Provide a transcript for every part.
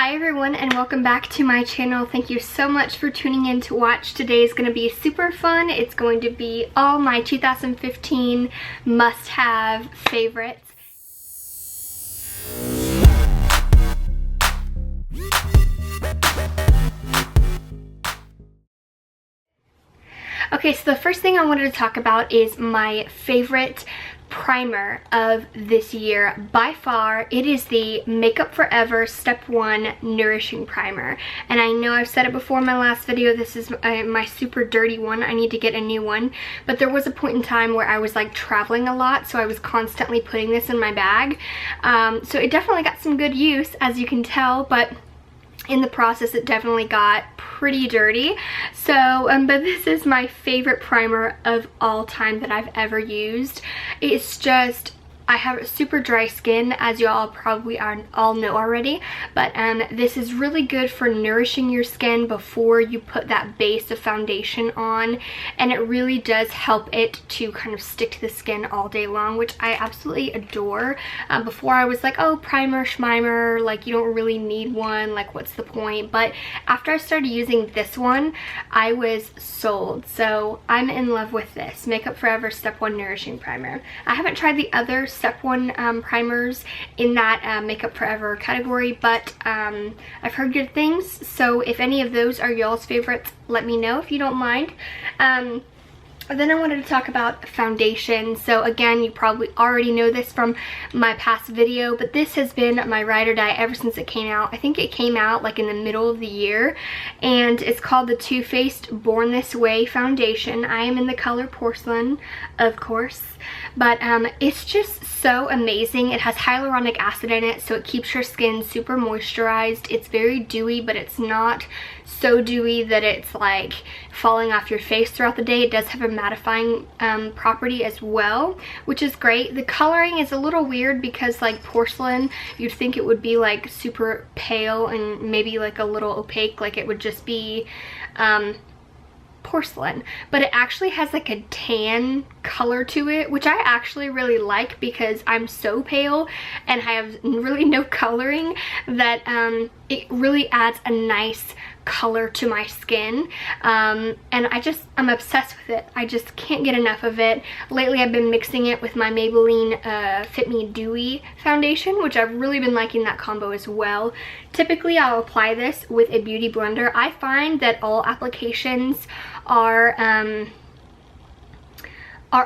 Hi everyone and welcome back to my channel. Thank you so much for tuning in to watch. Today is going to be super fun. It's going to be all my 2015 must-have favorites. Okay, so the first thing I wanted to talk about is my favorite primer of this year. By far, it is the Makeup Forever Step 1 Nourishing Primer. And I know I've said it before in my last video, this is my super dirty one. I need to get a new one. But there was a point in time where I was like traveling a lot, so I was constantly putting this in my bag. So it definitely got some good use, as you can tell, but in the process it definitely got pretty dirty. So but this is my favorite primer of all time that I've ever used. It's just, I have super dry skin, as you all probably all know already, but this is really good for nourishing your skin before you put that base of foundation on, and it really does help it to kind of stick to the skin all day long, which I absolutely adore. Before I was like, oh, primer schmimer, like you don't really need one, like what's the point? But after I started using this one, I was sold. So I'm in love with this Makeup Forever Step 1 Nourishing Primer. I haven't tried the other Step 1 primers in that Makeup Forever category, but I've heard good things, so if any of those are y'all's favorites, let me know if you don't mind. Then I wanted to talk about foundation. So again, you probably already know this from my past video, but this has been my ride or die ever since it came out. I think it came out like in the middle of the year, and it's called the Too Faced Born This Way foundation. I am in the color Porcelain, of course, but it's just so amazing. It has hyaluronic acid in it, so it keeps your skin super moisturized. It's very dewy, but it's not so dewy that it's like falling off your face throughout the day. It does have a mattifying property as well, which is great. The coloring is a little weird because like Porcelain, you'd think it would be like super pale and maybe like a little opaque, like it would just be porcelain, but it actually has like a tan color to it, which I actually really like because I'm so pale and I have really no coloring, that it really adds a nice color to my skin, and I'm obsessed with it. I just can't get enough of it. Lately I've been mixing it with my Maybelline Fit Me Dewy foundation, which I've really been liking that combo as well. Typically I'll apply this with a beauty blender. I find that all applications are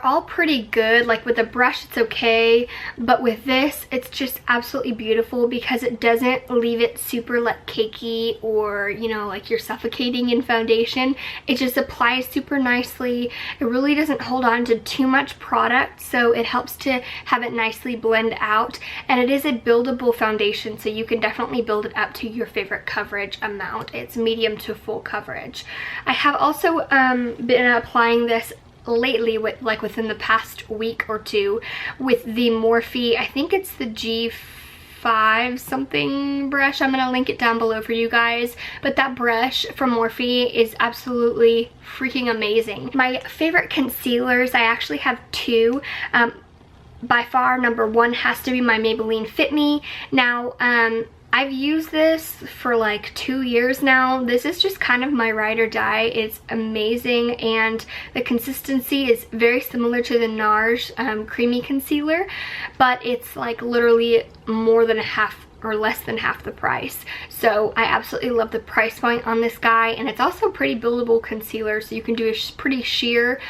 all pretty good. Like with a brush it's okay, but with this it's just absolutely beautiful because it doesn't leave it super like cakey or, you know, like you're suffocating in foundation. It just applies super nicely. It really doesn't hold on to too much product, so it helps to have it nicely blend out, and it is a buildable foundation, so you can definitely build it up to your favorite coverage amount. It's medium to full coverage. I have also been applying this lately, with like within the past week or two, with the Morphe, I think it's the G5 something brush. I'm gonna link it down below for you guys, but that brush from Morphe is absolutely freaking amazing. My favorite concealers, I actually have two. By far number one has to be my Maybelline Fit Me. Now I've used this for like 2 years now. This is just kind of my ride or die. It's amazing, and the consistency is very similar to the NARS creamy concealer, but it's like literally more than a half or less than half the price. So I absolutely love the price point on this guy, and it's also pretty buildable concealer, so you can do a pretty sheer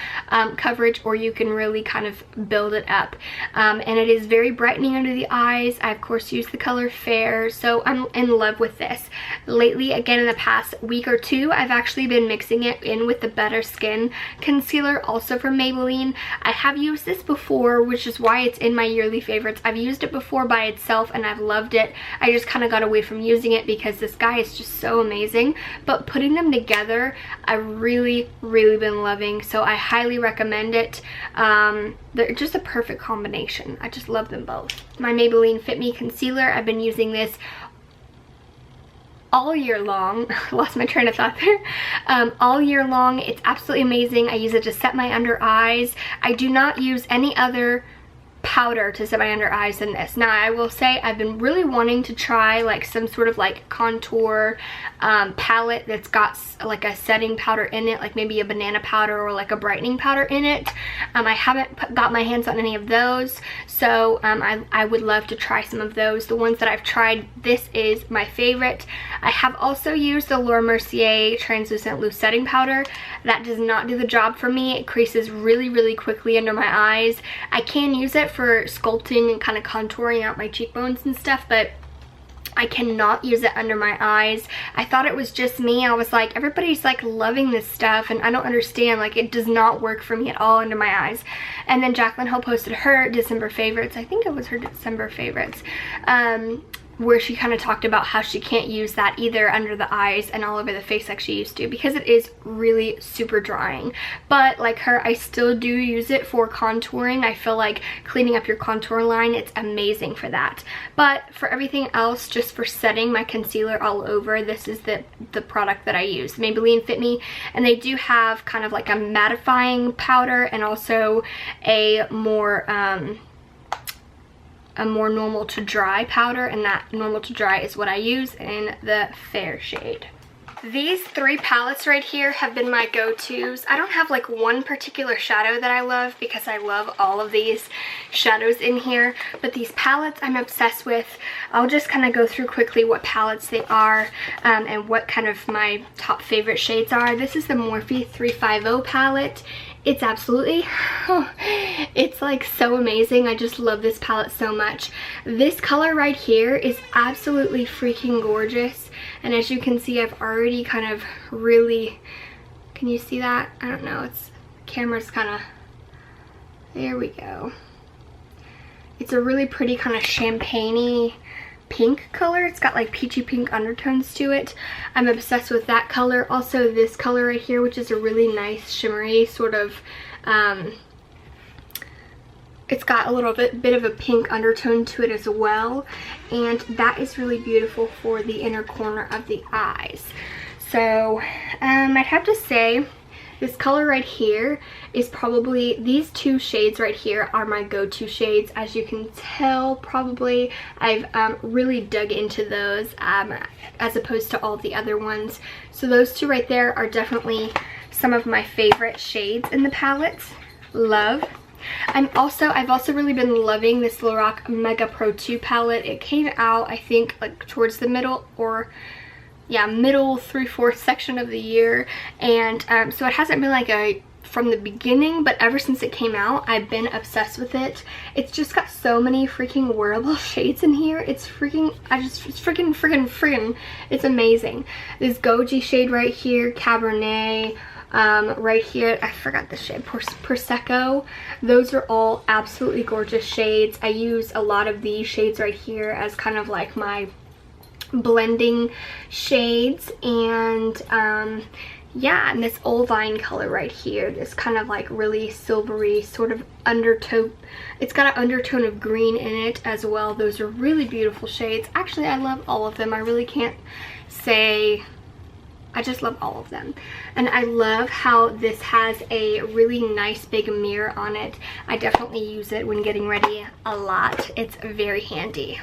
coverage, or you can really kind of build it up, and it is very brightening under the eyes. I of course use the color Fair, so I'm in love with this. Lately, again in the past week or two, I've actually been mixing it in with the Better Skin concealer, also from Maybelline. I have used this before, which is why it's in my yearly favorites. I've used it before by itself and I've loved it. I just kind of got away from using it because this guy is just so amazing, but putting them together I've really been loving, so I highly recommend it. They're just a perfect combination. I just love them both. My Maybelline Fit Me Concealer, I've been using this all year long. Lost my train of thought there. All year long, it's absolutely amazing. I use it to set my under eyes. I do not use any other powder to set my under eyes than this. Now I will say I've been really wanting to try like some sort of like contour palette that's got like a setting powder in it, like maybe a banana powder or like a brightening powder in it. I haven't got my hands on any of those, so I would love to try some of those. The ones that I've tried, this is my favorite. I have also used the Laura Mercier translucent loose setting powder. That does not do the job for me. It creases really quickly under my eyes. I can use it for sculpting and kind of contouring out my cheekbones and stuff, but I cannot use it under my eyes. I thought it was just me. I was like, everybody's like loving this stuff and I don't understand, like it does not work for me at all under my eyes. And then Jaclyn Hill posted her December favorites. I think it was her December favorites, where she kind of talked about how she can't use that either under the eyes and all over the face like she used to, because it is really super drying. But like her, I still do use it for contouring. I feel like cleaning up your contour line, it's amazing for that. But for everything else, just for setting my concealer all over, this is the product that I use, Maybelline Fit Me. And they do have kind of like a mattifying powder and also a more normal to dry powder, and that normal to dry is what I use in the fair shade. These three palettes right here have been my go-tos. I don't have like one particular shadow that I love because I love all of these shadows in here, but these palettes I'm obsessed with. I'll just kind of go through quickly what palettes they are and what kind of my top favorite shades are. This is the Morphe 350 palette. It's absolutely, it's like so amazing. I just love this palette so much. This color right here is absolutely freaking gorgeous. And as you can see, I've already kind of really, can you see that? I don't know, it's, camera's kind of, there we go. It's a really pretty kind of champagne-y pink color. It's got like peachy pink undertones to it. I'm obsessed with that color. Also this color right here, which is a really nice shimmery sort of it's got a little bit of a pink undertone to it as well, and that is really beautiful for the inner corner of the eyes. So I'd have to say this color right here is probably, these two shades right here are my go-to shades. As you can tell, probably I've really dug into those as opposed to all the other ones. So those two right there are definitely some of my favorite shades in the palette. Love. I've also really been loving this Lorac Mega Pro 2 palette. It came out, I think, like towards the middle, or yeah, middle 3/4 section of the year, and so it hasn't been like a from the beginning, but ever since it came out I've been obsessed with it. It's just got so many freaking wearable shades in here. It's freaking, it's freaking, it's amazing. This Goji shade right here, Cabernet, right here, I forgot the shade, Prosecco. Those are all absolutely gorgeous shades. I use a lot of these shades right here as kind of like my blending shades, and yeah, and this Olivine color right here, this kind of like really silvery sort of undertone. It's got an undertone of green in it as well. Those are really beautiful shades. Actually, I love all of them. I really can't say, I just love all of them. And I love how this has a really nice big mirror on it. I definitely use it when getting ready a lot. It's very handy.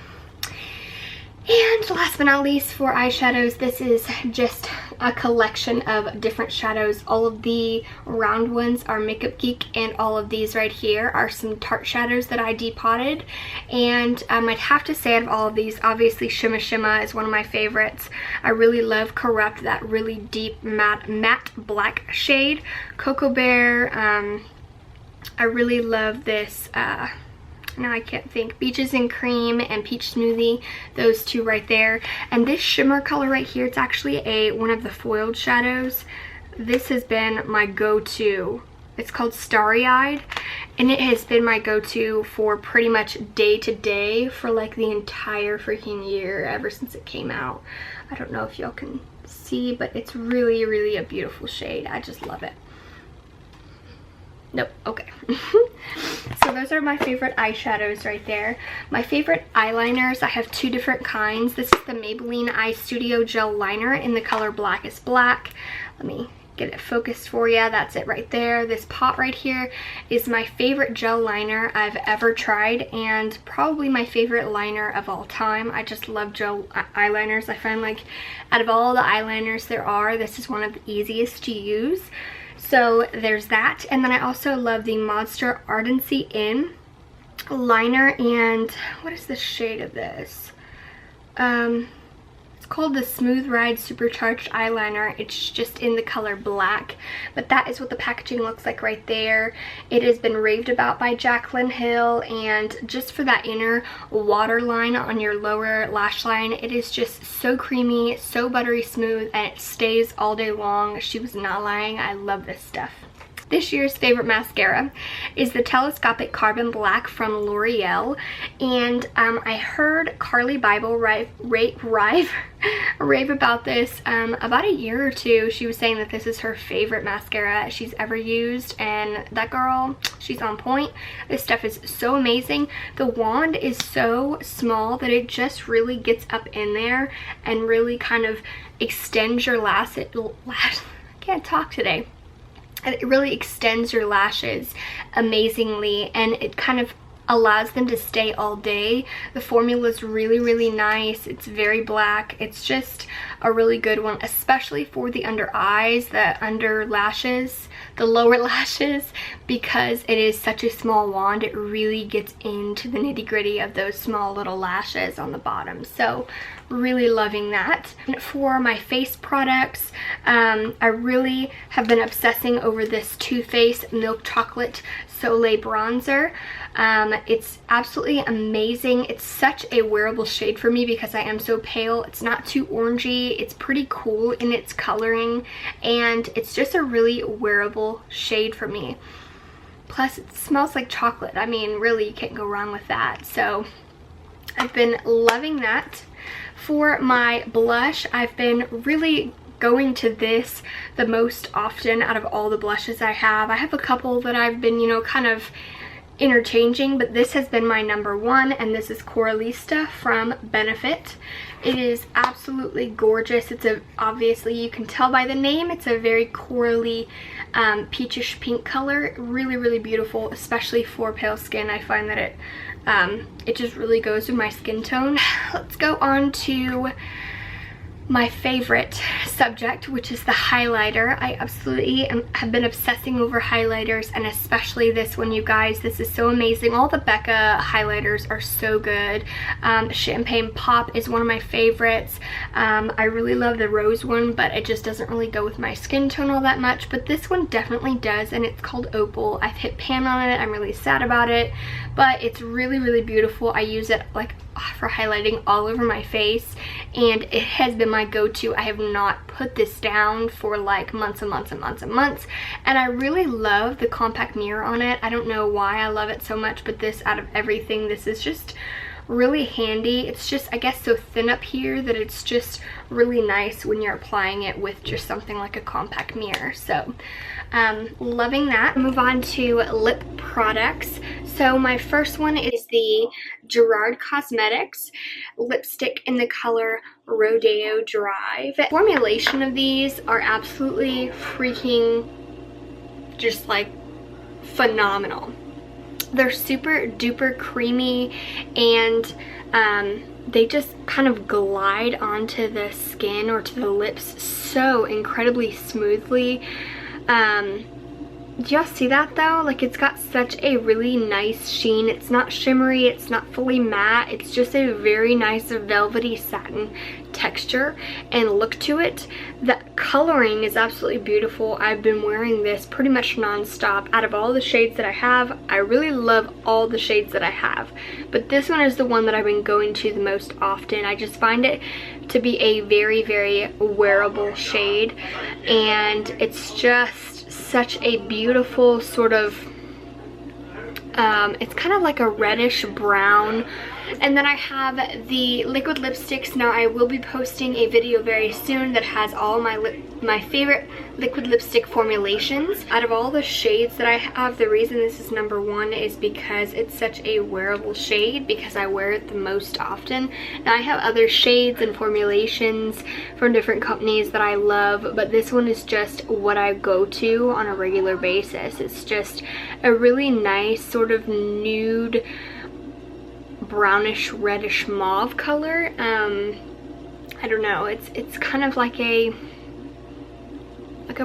And last but not least, for eyeshadows, this is just a collection of different shadows. All of the round ones are Makeup Geek, and all of these right here are some Tarte shadows that I depotted. And I'd have to say, out of all of these, obviously Shimma is one of my favorites. I really love Corrupt, that really deep matte black shade. Cocoa Bear, I really love this, now I can't think, Beaches and Cream and Peach Smoothie, those two right there. And this shimmer color right here, it's actually one of the foiled shadows. This has been my go-to. It's called Starry Eyed, and it has been my go-to for pretty much day to day for like the entire freaking year, ever since it came out. I don't know if y'all can see, but it's really a beautiful shade. I just love it. Nope, okay. So those are my favorite eyeshadows right there. My favorite eyeliners, I have two different kinds. This is the Maybelline Eye Studio Gel Liner in the color Blackest Black. Let me get it focused for you. That's it right there. This pot right here is my favorite gel liner I've ever tried, and probably my favorite liner of all time. I just love gel eyeliners. I find like out of all the eyeliners there are, this is one of the easiest to use. So there's that. And then I also love the Modster Ardency In liner, and what is the shade of this? It's called the Smooth Ride Supercharged Eyeliner. It's just in the color black, but that is what the packaging looks like right there. It has been raved about by Jaclyn Hill, and just for that inner waterline on your lower lash line, it is just so creamy, so buttery smooth, and it stays all day long. She was not lying. I love this stuff. This year's favorite mascara is the Telescopic Carbon Black from Loreal, and I heard Carly Bible rave about this about a year or two. She was saying that this is her favorite mascara she's ever used, and that girl, she's on point. This stuff is so amazing. The wand is so small that it just really gets up in there and really kind of extends your I can't talk today. It really extends your lashes amazingly, and it kind of allows them to stay all day. The formula is really, really nice. It's very black. It's just a really good one, especially for the under eyes, the under lashes, the lower lashes, because it is such a small wand. It really gets into the nitty-gritty of those small little lashes on the bottom. So really loving that. And for my face products, I really have been obsessing over this Too Faced Milk Chocolate Soule bronzer. It's absolutely amazing. It's such a wearable shade for me because I am so pale. It's not too orangey. It's pretty cool in its coloring, and it's just a really wearable shade for me. Plus it smells like chocolate. I mean, really, you can't go wrong with that. So I've been loving that. For my blush, I've been really going to this the most often out of all the blushes I have. I have a couple that I've been, you know, kind of interchanging, but this has been my number one, and this is Coralista from Benefit. It is absolutely gorgeous. It's obviously, you can tell by the name, it's a very corally peachish pink color. Really, really beautiful, especially for pale skin. I find that it just really goes with my skin tone. Let's go on to my favorite subject, which is the highlighter. I absolutely have been obsessing over highlighters, and especially this one, you guys. This is so amazing. All the Becca highlighters are so good. Champagne Pop is one of my favorites. I really love the rose one, but it just doesn't really go with my skin tone all that much, but this one definitely does, and it's called Opal. I've hit pan on it. I'm really sad about it, but it's really, really beautiful. I use it like for highlighting all over my face, and it has been my go-to. I have not put this down for like months and months and months and months, and I really love the compact mirror on it. I don't know why I love it so much, but this, out of everything, this is just really handy. It's just, I guess, so thin up here that it's just really nice when you're applying it with just something like a compact mirror. So loving that. Move on to lip products. So my first one is the Gerard Cosmetics lipstick in the color Rodeo Drive. The formulation of these are absolutely freaking just like phenomenal. They're super duper creamy, and they just kind of glide onto the skin or to the lips so incredibly smoothly. Do y'all see that though? Like, it's got such a really nice sheen. It's not shimmery, it's not fully matte, it's just a very nice velvety satin texture and look to it. The coloring is absolutely beautiful. I've been wearing this pretty much non-stop. Out of all the shades that I have, I really love all the shades that I have, but this one is the one that I've been going to the most often. I just find it to be a very, very wearable shade, and it's just such a beautiful sort of it's kind of like a reddish brown. And then I have the liquid lipsticks. Now I will be posting a video very soon that has all my favorite liquid lipstick formulations. Out of all the shades that I have, the reason this is number one is because it's such a wearable shade, because I wear it the most often. Now I have other shades and formulations from different companies that I love, but this one is just what I go to on a regular basis. It's just a really nice sort of nude brownish reddish mauve color. I don't know, it's kind of like a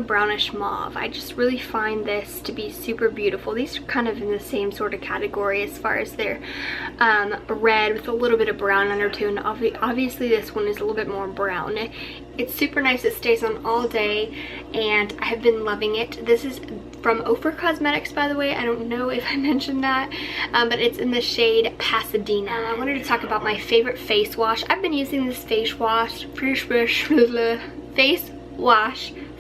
brownish mauve. I just really find this to be super beautiful. These are kind of in the same sort of category as far as they're red with a little bit of brown undertone. Obviously this one is a little bit more brown. It's super nice. It stays on all day and I have been loving it. This is from Ofra Cosmetics, by the way. I don't know if I mentioned that, but it's in the shade Pasadena. I wanted to talk about my favorite face wash. I've been using this face wash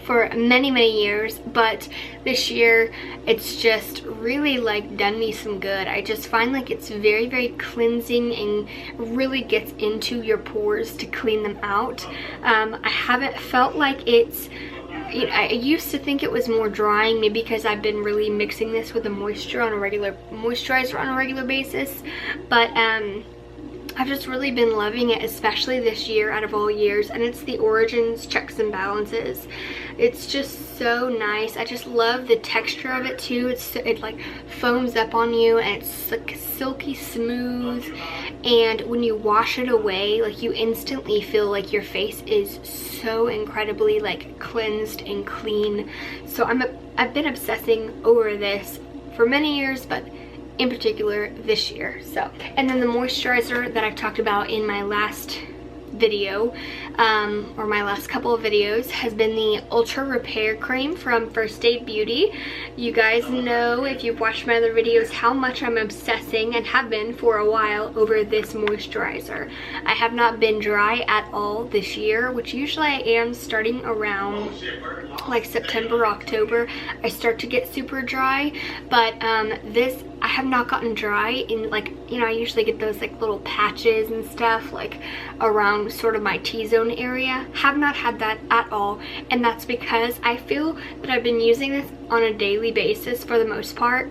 for many years, but this year it's just really like done me some good. I just find like it's very cleansing and really gets into your pores to clean them out. I haven't felt like it's, you know, I used to think it was more drying, maybe because I've been really mixing this with a moisturizer on a regular basis, but I've just really been loving it, especially this year out of all years, and it's the Origins Checks and Balances. It's just so nice. I just love the texture of it too. It like foams up on you and it's like silky smooth, and when you wash it away, like you instantly feel like your face is so incredibly like cleansed and clean. So I've been obsessing over this for many years, but in particular this year. So, and then the moisturizer that I've talked about in my last video, or my last couple of videos, has been the Ultra Repair Cream from First Aid Beauty. You guys know, if you've watched my other videos, how much I'm obsessing, and have been for a while, over this moisturizer. I have not been dry at all this year, which usually I am starting around like September, October. I start to get super dry, but this, I have not gotten dry in, like, you know, I usually get those like little patches and stuff like around sort of my T-zone area. Have not had that at all, and that's because I feel that I've been using this on a daily basis for the most part,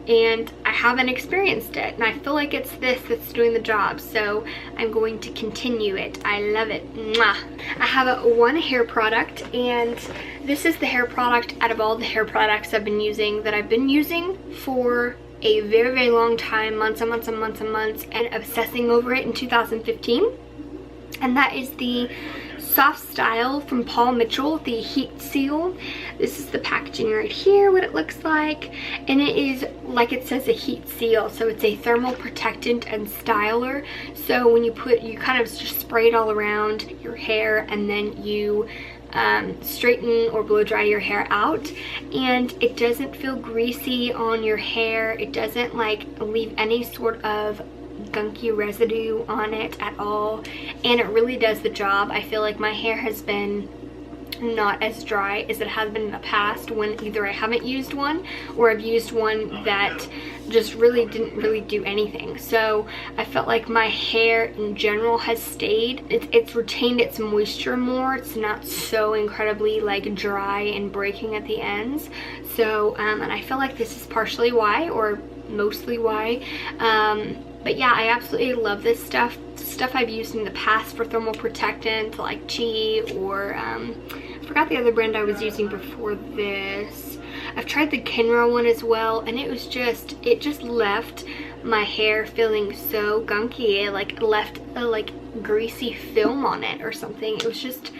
and I haven't experienced it, and I feel like it's this that's doing the job, so I'm going to continue it. I love it. Mwah. I have one hair product, and this is the hair product out of all the hair products I've been using that I've been using for a very long time, months and months, and obsessing over it in 2015, and that is the Soft Style from Paul Mitchell, the Heat Seal. This is the packaging right here, what it looks like, and it is, like it says, a heat seal, so it's a thermal protectant and styler. So when you kind of just spray it all around your hair, and then you straighten or blow dry your hair out, and it doesn't feel greasy on your hair. It doesn't like leave any sort of gunky residue on it at all, and it really does the job. I feel like my hair has been not as dry as it has been in the past when either I haven't used one or I've used one that just really didn't really do anything. So I felt like my hair in general has stayed, it's retained its moisture more. It's not so incredibly like dry and breaking at the ends. So and I feel like this is partially why, or mostly why. But yeah, I absolutely love this stuff. Stuff I've used in the past for thermal protectant, like Chi, or I forgot the other brand I was using before this. I've tried the Kenra one as well, and it just left my hair feeling so gunky. It like left a like greasy film on it or something. It was just,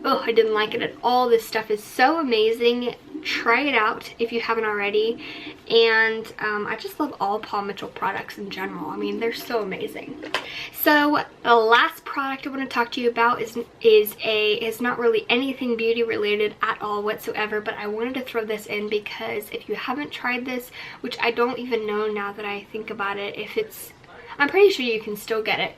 oh, I didn't like it at all. This stuff is so amazing. Try it out if you haven't already. And I just love all Paul Mitchell products in general. I mean, they're so amazing. So the last product I want to talk to you about is not really anything beauty related at all whatsoever, but I wanted to throw this in because if you haven't tried this, which I don't even know now that I think about it, if it's, I'm pretty sure you can still get it,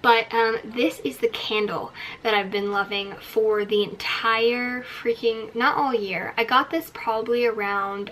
but this is the candle that I've been loving for the entire freaking, not all year. I got this probably around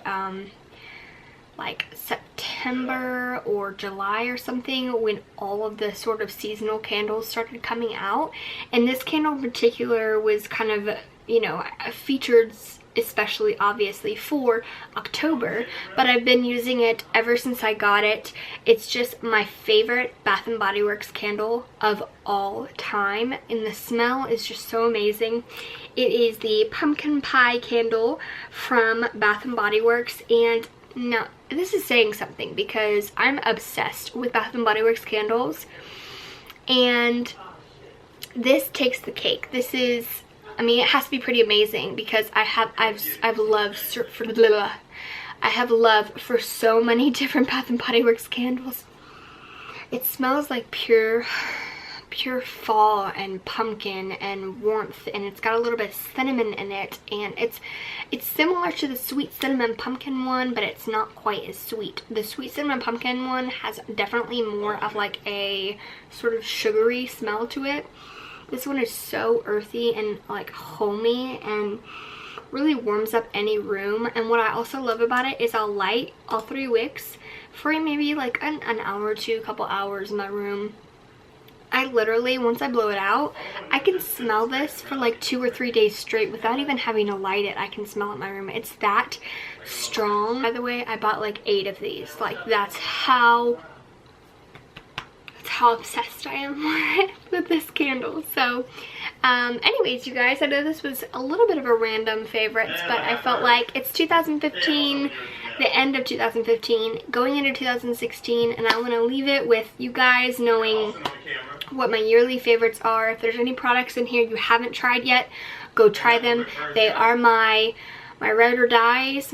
like September or July or something, when all of the sort of seasonal candles started coming out. And this candle in particular was kind of, you know, featured especially obviously for October, but I've been using it ever since I got it. It's just my favorite Bath and Body Works candle of all time, and the smell is just so amazing. It is the pumpkin pie candle from Bath and Body Works, and now this is saying something because I'm obsessed with Bath and Body Works candles, and this takes the cake. This is, I mean, it has to be pretty amazing because I've loved for so many different Bath and Body Works candles. It smells like pure fall and pumpkin and warmth, and it's got a little bit of cinnamon in it, and it's similar to the sweet cinnamon pumpkin one, but it's not quite as sweet. The sweet cinnamon pumpkin one has definitely more of like a sort of sugary smell to it. This one is so earthy and like homey and really warms up any room. And what I also love about it is I'll light all 3 wicks for maybe like an hour or two, couple hours in my room. I literally, once I blow it out, I can smell this for like 2 or 3 days straight without even having to light it. I can smell it in my room. It's that strong. By the way, I bought like 8 of these. Like that's how obsessed I am with this candle. So anyways, you guys, I know this was a little bit of a random favorites, but I felt like it's 2015, the end of 2015, going into 2016, and I want to leave it with you guys knowing what my yearly favorites are. If there's any products in here you haven't tried yet, go try them. They are my ride or dies,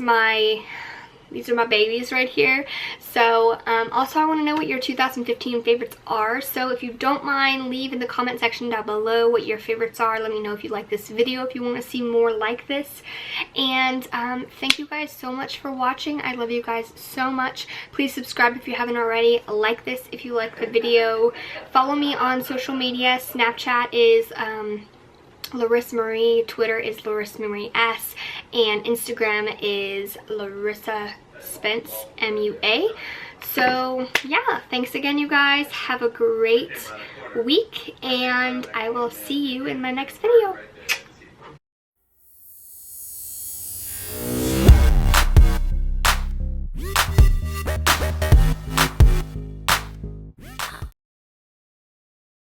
these are my babies right here. So also I want to know what your 2015 favorites are. So if you don't mind, leave in the comment section down below what your favorites are. Let me know if you like this video, if you want to see more like this. And thank you guys so much for watching. I love you guys so much. Please subscribe if you haven't already. Like this if you like the video. Follow me on social media. Snapchat is LarisMarie, Twitter is LarisMarie S, and Instagram is Larissa Spence MUA. So yeah, thanks again, you guys. Have a great week, and I will see you in my next video.